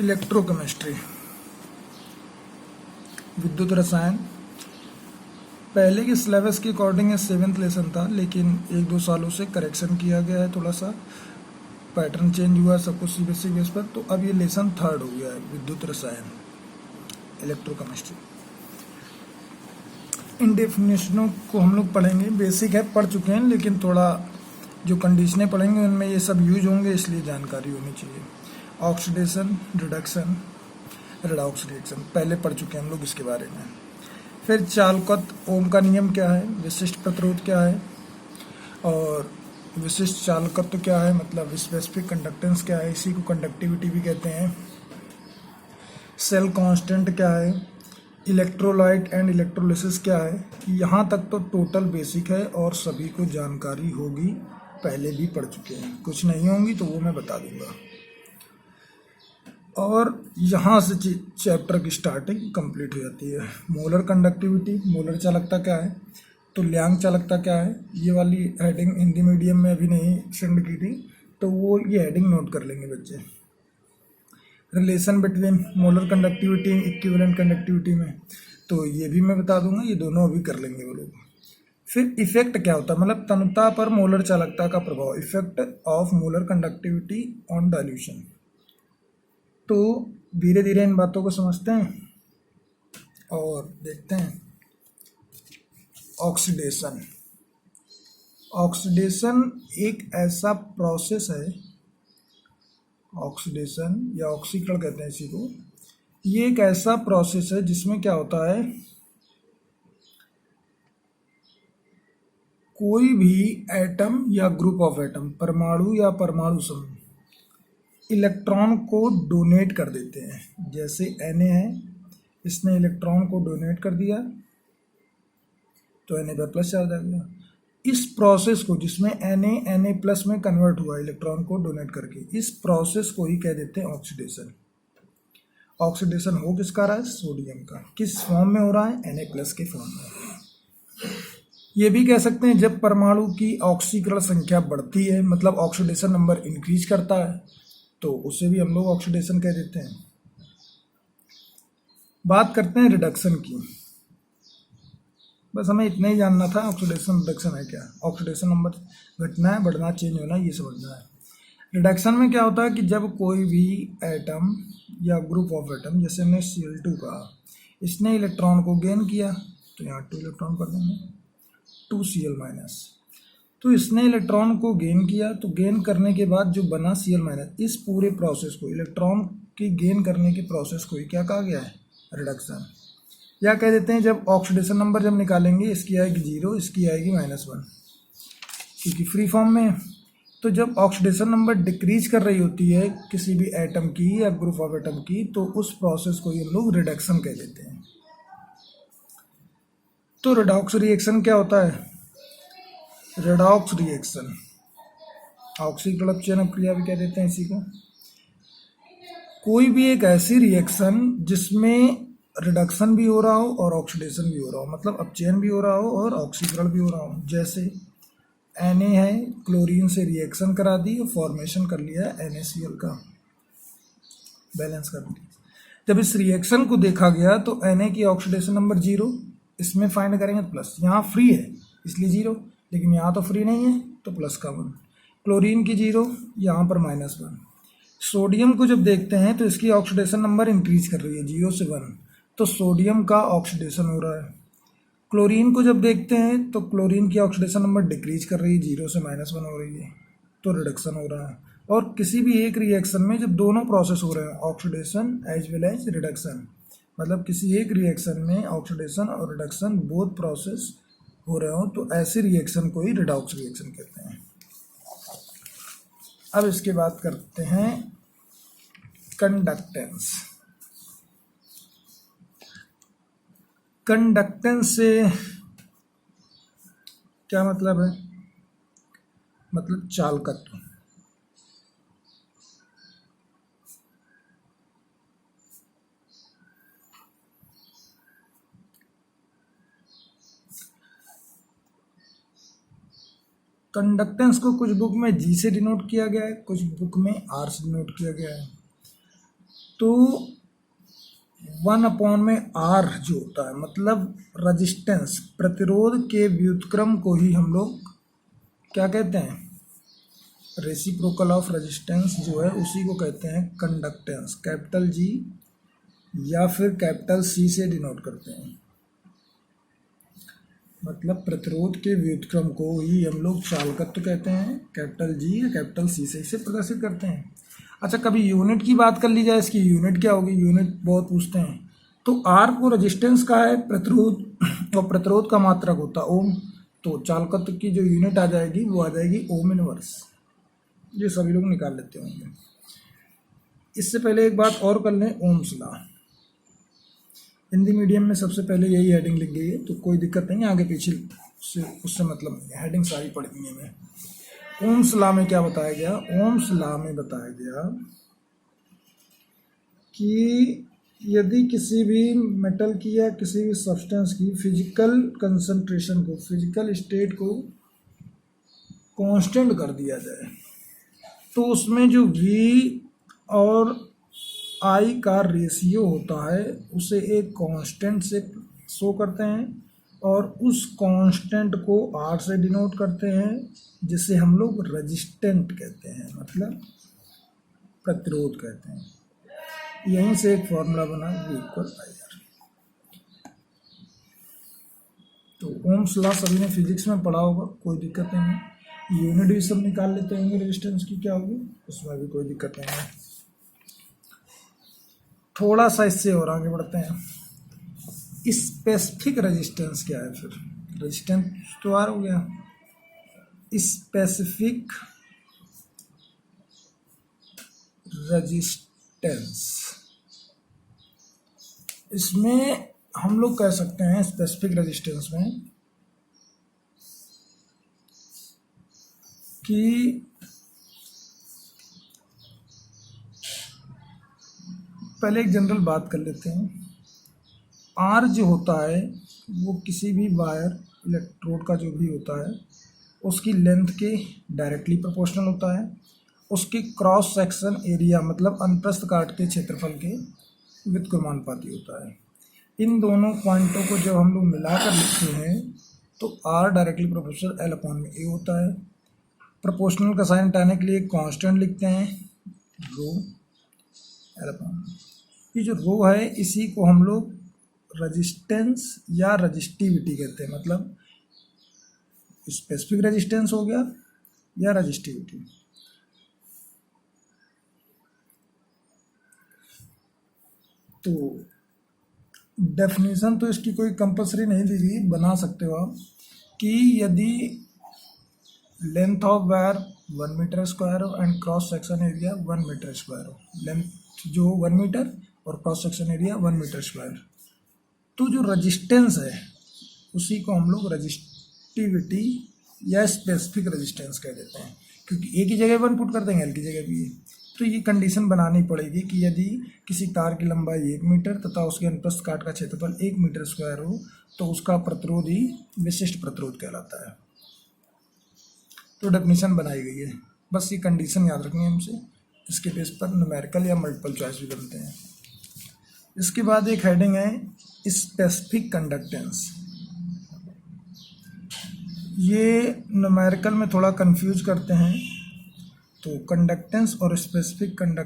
Electrochemistry, विद्युत रसायन। पहले के सिलेबस के अकॉर्डिंग ये 7th लेसन था, लेकिन 1-2 सालों से करेक्शन किया गया है, थोड़ा सा पैटर्न चेंज हुआ सब कुछ सीबीएसई बेस पर। तो अब ये लेसन 3rd हो गया है, विद्युत रसायन, इलेक्ट्रोकेमिस्ट्री। इन डेफिनेशनों को हम लोग पढ़ेंगे, बेसिक है पढ़ चुके हैं, लेकिन थोड़ा जो कंडीशनें पढ़ेंगे उनमें ये सब यूज होंगे, इसलिए जानकारी होनी चाहिए। ऑक्सीडेशन, रिडक्शन, रेडॉक्स रिएक्शन पहले पढ़ चुके हैं हम लोग इसके बारे में। फिर चालकत, ओम का नियम क्या है, विशिष्ट प्रतिरोध क्या है, और विशिष्ट चालकत्व क्या है, मतलब स्पेसिफिक कंडक्टेंस क्या है, इसी को कंडक्टिविटी भी कहते हैं। सेल कांस्टेंट क्या है, इलेक्ट्रोलाइट एंड इलेक्ट्रोलिसिस क्या है। यहाँ तक तो टोटल बेसिक है और सभी को जानकारी होगी, पहले भी पढ़ चुके हैं। कुछ नहीं होंगी तो वो मैं बता दूंगा। और यहाँ से चैप्टर की स्टार्टिंग कंप्लीट हो जाती है। मोलर कंडक्टिविटी, मोलर चालकता क्या है, तुल्यांक चालकता क्या है, ये वाली हेडिंग हिंदी मीडियम में अभी नहीं सेंड की थी, तो वो ये हेडिंग नोट कर लेंगे बच्चे। Relation between molar conductivity equivalent conductivity में, तो ये भी मैं बता दूंगा, ये दोनों अभी कर लेंगे वो लोग। फिर इफेक्ट क्या होता है, मतलब तनुता पर मोलर चालकता का प्रभाव, effect of molar conductivity on dilution. तो धीरे धीरे इन बातों को समझते हैं और देखते हैं। ऑक्सीडेशन, ऑक्सीडेशन एक ऐसा प्रोसेस है, ऑक्सीडेशन या ऑक्सीकरण कहते हैं इसी को। ये एक ऐसा प्रोसेस है जिसमें क्या होता है, कोई भी एटम या ग्रुप ऑफ एटम, परमाणु या परमाणु समूह, इलेक्ट्रॉन को डोनेट कर देते हैं। जैसे Na है, इसने इलेक्ट्रॉन को डोनेट कर दिया तो Na पर प्लस चार्ज आ गया। इस प्रोसेस को, जिसमें Na प्लस में कन्वर्ट हुआ इलेक्ट्रॉन को डोनेट करके, इस प्रोसेस को ही कह देते हैं ऑक्सीडेशन। ऑक्सीडेशन हो किसका रहा है, सोडियम का। किस फॉर्म में हो रहा है, Na प्लस के फॉर्म में। ये भी कह सकते हैं जब परमाणु की ऑक्सीकरण संख्या बढ़ती है, मतलब ऑक्सीडेशन नंबर इंक्रीज करता है, तो उसे भी हम लोग ऑक्सीडेशन कह देते हैं। बात करते हैं रिडक्शन की। बस हमें इतना ही जानना था, ऑक्सीडेशन रिडक्शन है क्या। ऑक्सीडेशन नंबर घटना है, बढ़ना, चेंज होना, ये समझना है। रिडक्शन में क्या होता है कि जब कोई भी एटम या ग्रुप ऑफ एटम, जैसे हमने Cl2 कहा, इसने इलेक्ट्रॉन को गेन किया, तो यहाँ 2 इलेक्ट्रॉन पढ़ देंगे, 2Cl माइनस। तो इसने इलेक्ट्रॉन को गेन किया, तो गेन करने के बाद जो बना Cl माइनस, इस पूरे प्रोसेस को, इलेक्ट्रॉन की गेन करने के प्रोसेस को ही क्या कहा गया है, रिडक्शन। या कह देते हैं जब ऑक्सीडेशन नंबर जब निकालेंगे, इसकी आएगी 0, इसकी आएगी -1, क्योंकि फ्री फॉर्म में। तो जब ऑक्सीडेशन नंबर डिक्रीज कर रही होती है किसी भी एटम की या ग्रुप ऑफ एटम की, तो उस प्रोसेस को हम लोग रिडक्शन कह देते हैं। तो रेडॉक्स रिएक्शन क्या होता है, रेडॉक्स रिएक्शन, ऑक्सीकरण अपचयन क्रिया भी कह देते हैं इसी को। कोई भी एक ऐसी रिएक्शन जिसमें रिडक्शन भी हो रहा हो और ऑक्सीडेशन भी हो रहा हो, मतलब अपचयन भी हो रहा हो और ऑक्सीकरण भी हो रहा हो। जैसे Na है, क्लोरीन से रिएक्शन करा दी और फॉर्मेशन कर लिया NaCl का, बैलेंस कर दिया। जब इस रिएक्शन को देखा गया तो Na की ऑक्सीडेशन नंबर 0, इसमें फाइंड करेंगे तो प्लस, यहाँ फ्री है इसलिए 0, लेकिन यहाँ तो फ्री नहीं है तो प्लस का 1। क्लोरीन की 0, यहाँ पर -1। सोडियम को जब देखते हैं तो इसकी ऑक्सीडेशन नंबर इंक्रीज कर रही है 0 से 1, तो सोडियम का ऑक्सीडेशन हो रहा है। क्लोरीन को जब देखते हैं तो क्लोरीन की ऑक्सीडेशन नंबर डिक्रीज कर रही है, 0 से -1 हो रही है, तो रिडक्शन हो रहा है। और किसी भी एक रिएक्शन में जब दोनों प्रोसेस हो रहे हैं, oxidation as well as reduction, मतलब किसी एक रिएक्शन में ऑक्सीडेशन और रिडक्शन बोथ प्रोसेस हो रहे हो, तो ऐसे रिएक्शन को ही रिडॉक्स रिएक्शन कहते हैं। अब इसके बाद करते हैं कंडक्टेंस। कंडक्टेंस से क्या मतलब है, मतलब चालकत्व। कंडक्टेंस को कुछ बुक में जी से डिनोट किया गया है, कुछ बुक में आर से डिनोट किया गया है। तो 1 में आर जो होता है मतलब रजिस्टेंस, प्रतिरोध के व्युत्क्रम को ही हम लोग क्या कहते हैं, रेसिप्रोकल ऑफ रेजिस्टेंस जो है उसी को कहते हैं कंडक्टेंस, कैपिटल जी या फिर कैपिटल सी से डिनोट करते हैं। मतलब प्रतिरोध के व्युत्क्रम को ही हम लोग चालकत्व कहते हैं, कैपिटल जी या कैपिटल सी से इसे प्रदर्शित करते हैं। अच्छा, कभी यूनिट की बात कर ली जाए, इसकी यूनिट क्या होगी, यूनिट बहुत पूछते हैं। तो आर को रेजिस्टेंस का है, प्रतिरोध और प्रतिरोध का मात्रक होता है ओम, तो चालकत्व की जो यूनिट आ जाएगी वो आ जाएगी ओम इनवर्स। ये सभी लोग निकाल लेते होंगे। इससे पहले एक बात और कर लें, ओम्स लॉ हिंदी मीडियम में सबसे पहले यही हेडिंग लिख गई है, तो कोई दिक्कत नहीं है, आगे पीछे उससे मतलब नहीं है, हेडिंग सारी पढ़ दी है मैं। ओम्स लॉ में क्या बताया गया, ओम्स लॉ में बताया गया कि यदि किसी भी मेटल की या किसी भी सब्सटेंस की फिजिकल कंसंट्रेशन को, फिजिकल स्टेट को कांस्टेंट कर दिया जाए तो उसमें जो V और I का रेशियो होता है उसे एक कांस्टेंट से शो करते हैं और उस कांस्टेंट को R से डिनोट करते हैं, जिसे हम लोग रेजिस्टेंट कहते हैं, मतलब प्रतिरोध कहते हैं। यहीं से एक फॉर्मूला बना V = IR। तो ओम्स लॉ सभी ने फिजिक्स में पढ़ा होगा, कोई दिक्कत नहीं है। यूनिट भी सब निकाल लेते होंगे रेजिस्टेंस की क्या होगी, उसमें भी कोई दिक्कत नहीं है। थोड़ा सा इससे और आगे बढ़ते हैं। स्पेसिफिक रेजिस्टेंस क्या है, फिर रेजिस्टेंस तो आर हो गया, स्पेसिफिक रेजिस्टेंस, इसमें हम लोग कह सकते हैं स्पेसिफिक रेजिस्टेंस में कि पहले एक जनरल बात कर लेते हैं। आर जो होता है वो किसी भी वायर, इलेक्ट्रोड का जो भी होता है उसकी लेंथ के डायरेक्टली प्रोपोर्शनल होता है, उसके क्रॉस सेक्शन एरिया मतलब अनुप्रस्थ काट के क्षेत्रफल के व्युत्क्रमानुपाती होता है। इन दोनों पॉइंटों को जब हम लोग मिलाकर लिखते हैं तो आर डायरेक्टली प्रोपोर्शनल L/A होता है। प्रोपोर्शनल का साइन हटाने के लिए कांस्टेंट लिखते हैं रो L/A। ये जो रो है इसी को हम लोग रेजिस्टेंस या रेजिस्टिविटी कहते हैं, मतलब स्पेसिफिक रेजिस्टेंस हो गया या रेजिस्टिविटी। तो डेफिनेशन तो इसकी कोई कंपलसरी नहीं दी गई, बना सकते हो आप कि यदि length of wire 1 metre square हो and cross section area 1 metre square हो, लेंथ जो 1 मीटर और cross section area 1 metre square, तो जो रेजिस्टेंस है उसी को हम लोग रेजिस्टिविटी या स्पेसिफिक रेजिस्टेंस कह देते हैं, क्योंकि एक ही जगह 1 पुट कर देंगे, एल की जगह भी। तो ये कंडीशन बनानी पड़ेगी कि यदि किसी तार की लंबाई 1 मीटर तथा उसके अनुप्रस्थ काट का क्षेत्रफल 1 मीटर स्क्वायर हो तो उसका प्रतिरोध ही विशिष्ट प्रतिरोध कहलाता है। तो डेफिनेशन बनाई गई है, बस ये कंडीशन याद रखनी है हमसे। इसके बेस पर न्यूमेरिकल या मल्टीपल चॉइस भी बनते हैं। इसके बाद एक हेडिंग है स्पेसिफिक कंडक्टेंस। ये न्यूमेरिकल में थोड़ा कंफ्यूज करते हैं, तो कंडक्टेंस और स्पेसिफिक कंडक्टेंस